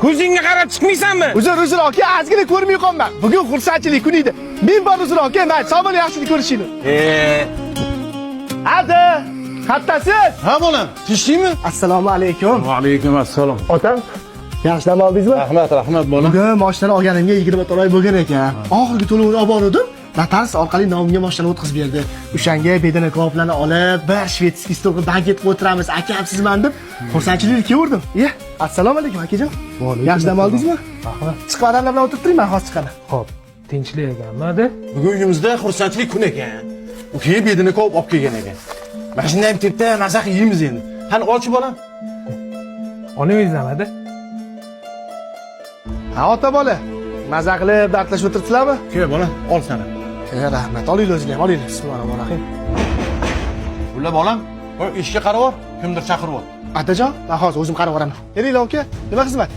Ko'zingga qarab chiqmaysanmi? Uzr aka, ozgina ko'rmay qolman. Bugun xursandchilik kuni edi. Men bor uzr aka, men sog' yaxshi ko'rishingni. Hadi, qattasiz? Ha bolam, tishdingmi? Assalomu alaykum. Va alaykum assalom. Otam, yaxshi dam oldingizmi? Rahmat bolam. Bugun mashina olganimga 20 oy bo'lgan ekan. Oxirgi to'lovni olib bordim. Notarius orqali nomimga mashina o'tkazib berdi. O'shanga bedana koplarni olib, bir shvetskiy stolga banket qilib o'tiramiz. Akam sizman deb xursandchilik keldim. Assalomu alaykum akajon. Yaxshi dam oldingizmi? Rahmat. Chiqib odamlar bilan o'tirib turing, men hozir chiqaman. Xo'p, tinchlik ekanmi-da? Bugun uyimizda xursandchilik kuni ekan. U keyin bedana kop olib kelgan ekan. Mana shunday tepda mazaq yeymiz endi. Qani olchi bolam. Oningiz nimada? Ha, ota bola. Maza qilib dardlashib o'tiribsizlarmi? Kel bolam, ol sana. Rahmat. Olinglar o'zinglar ham, olinglar. Bismillahirrohmanirrohim. Bular bolam, qo'y ishga qarab ol, kimdir chaqiryapti. Atajon, men hozir o'zim qarab oraman. Kelinglar aka. Nima xizmat?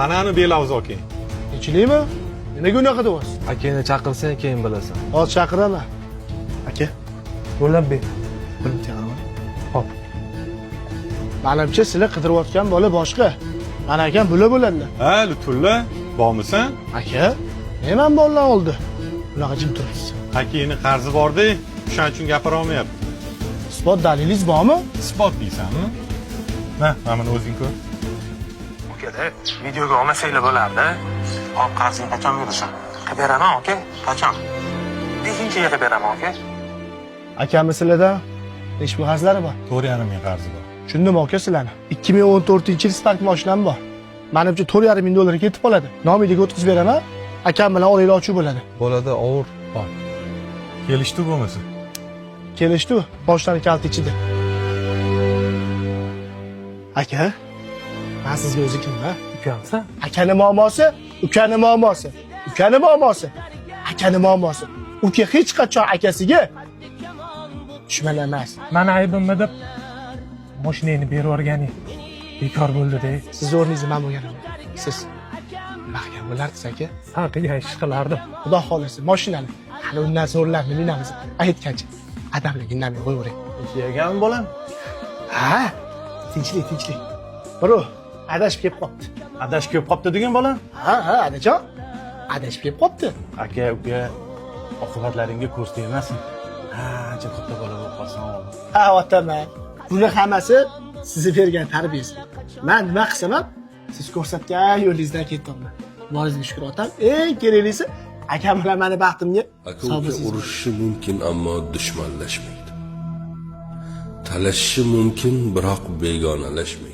Anani belavuz aka. Tinchlikmi? Nega unaqa deyapsiz? Akani chaqirsang keyin bilasan. Hozir chaqiraman. Aka, Bo'lib ber. bir minut yaraman. Xo'p. Menimcha sizlar qidirayotgan bola boshqa. Mana akam bo'la bo'ladilar. Ha, Lutfulla, bormisan? Aka, nima bolalar oldi? Unaqa jim turibsiz. Akini qarzi bor-da, o'shaning uchun gapira olmayapti. Isbot dalilingiz bormi? Isbot deysanmi? Mana buni o'zing ko'r. Akada, videoga olmasanglar bo'lardi. Hop, qarzing qachon berasan? Qilib beraman, aka. Qachon? Beshinchiga qilib beraman, aka. Akamni sizlarda ish qarzlari bor. 4,5 ming qarzi bor. Tushundim aka sizlarni. 2014-yil Spark mashinam bor. Menimcha 4,5 ming dollar ketib qoladi. Nomiga o'tkazib beraman. Akam bilan o'yinlovchi bo'ladi. Bo'ladi, ovur. Bor. Kelishdi bo'lmasa. Kelishdi, boshdan kalti ichida. Aka, men sizga o'zi kimman? Ukamsan? Akani muammosi, ukani muammosi. Ukani muammosi, akani muammosi. Uka hech qachon akasiga dushman emas. Mani aybimmi deb mashinani berib yuborganing bekor bo'ldi-da. Siz o'rningizni men bo'lganim. Siz mahkam bo'larsiz aka. Haqiqiy ish qilardim. Xudo xolasa, mashinani hali undan zo'rlarni minamiz. Aytgancha adamlarga indamay qo'yavering. Ishlaganmi bolam? Ha, tinchlik. Bro, adashib kelib qopti. Adash ko'p qopti degan bolam. Ha, adajon. Adashib kelib qopti. Aka, uka, oqibatlaringga ko'z tegmasin. Ancha katta bola bo'lib qolsan. Ha, otaman. Buni hammasi sizni bergan tarbiyasi. Men nima qilsam ham siz ko'rsatgan yo'lingizdan ketdim. Boringizga shukr otam. Eng keraklisi akam bilan meni baxtimga aka urishishi mumkin, ammo dushmanlashmaydi. Talashishi mumkin, biroq begonalashmaydi.